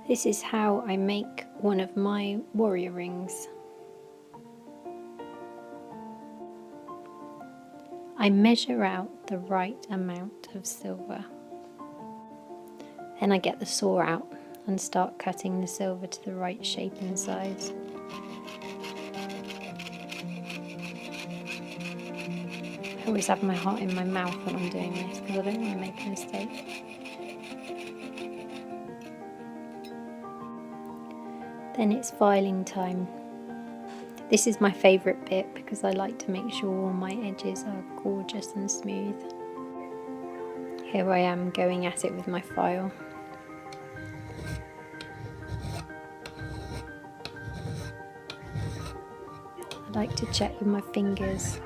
This is how I make one of my warrior rings. I measure out the right amount of silver. Then I get the saw out and start cutting the silver to the right shape and size. I always have my heart in my mouth when I'm doing this because I don't want to make a mistake. Then it's filing time. This is my favourite bit because I like to make sure all my edges are gorgeous and smooth. Here I am going at it with my file. I like to check with my fingers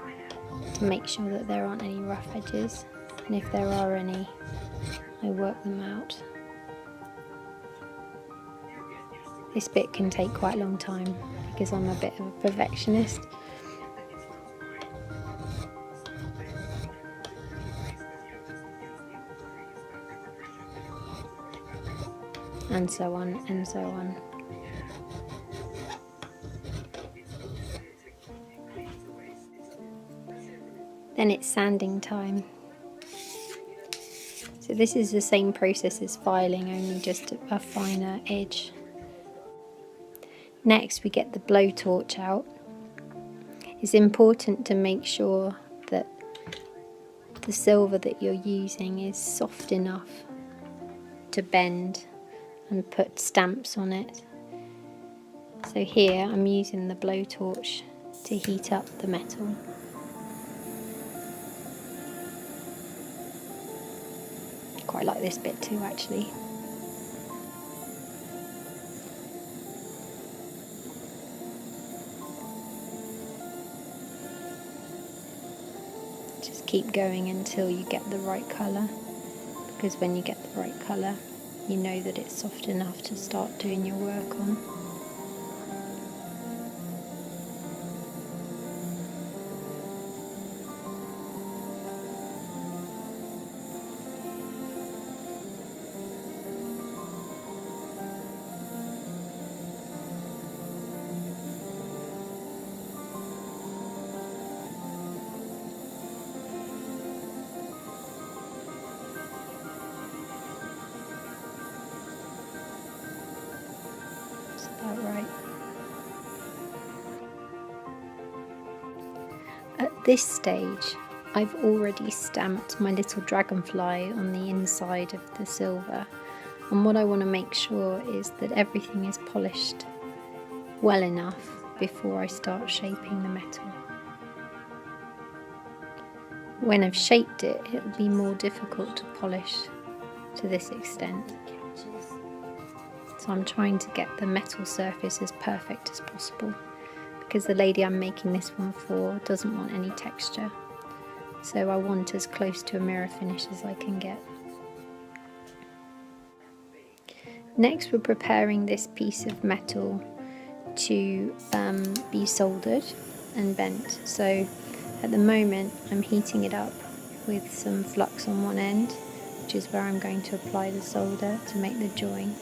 to make sure that there aren't any rough edges, and if there are any, I work them out. This bit can take quite a long time because I'm a bit of a perfectionist. And so on and so on. Then it's sanding time. So this is the same process as filing, only just a finer edge. Next we get the blowtorch out. It's important to make sure that the silver that you're using is soft enough to bend and put stamps on it. So here I'm using the blowtorch to heat up the metal. Quite like this bit too, actually. Just keep going until you get the right colour, because when you get the right colour you know that it's soft enough to start doing your work on. About right. At this stage I've already stamped my little dragonfly on the inside of the silver, and what I want to make sure is that everything is polished well enough before I start shaping the metal. When I've shaped it, it'll be more difficult to polish to this extent. So I'm trying to get the metal surface as perfect as possible, because the lady I'm making this one for doesn't want any texture. So I want as close to a mirror finish as I can get. Next we're preparing this piece of metal to be soldered and bent. So at the moment I'm heating it up with some flux on one end, which is where I'm going to apply the solder to make the join.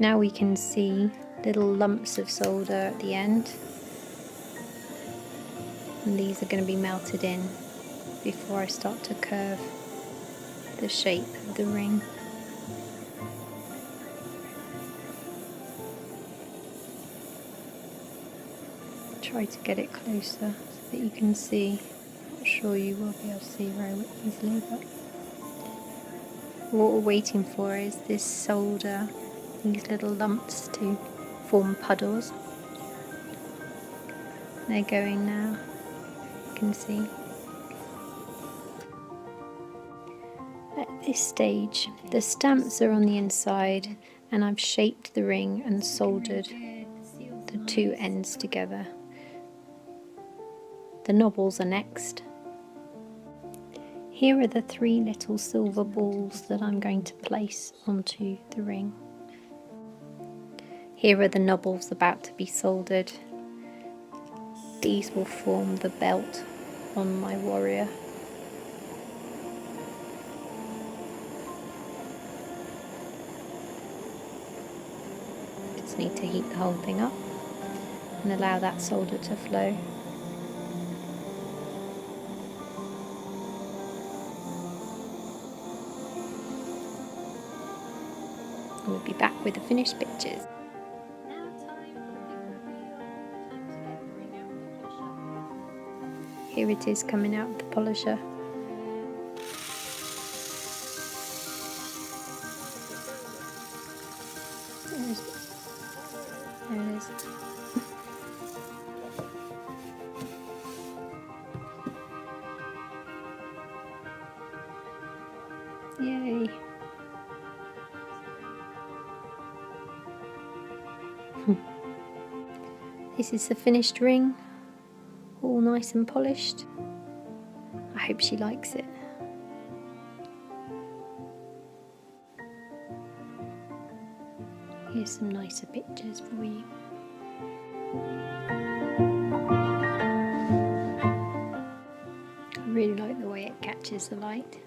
Now we can see little lumps of solder at the end, and these are going to be melted in before I start to curve the shape of the ring. Try to get it closer so that you can see. Not sure you will be able to see very easily, but what we're waiting for is this solder, these little lumps to form puddles. They're going now, you can see. At this stage, the stamps are on the inside and I've shaped the ring and soldered the two ends together. The knobbles are next. Here are the three little silver balls that I'm going to place onto the ring. Here are the knobbles about to be soldered. These will form the belt on my warrior just need to heat the whole thing up and allow that solder to flow. We'll be back with the finished pictures. Now time for the big reveal. Time to get the ring out of the polisher. Here it is coming out of the polisher. There it is. Yay! This is the finished ring, all nice and polished. I hope she likes it. Here's some nicer pictures for you. I really like the way it catches the light.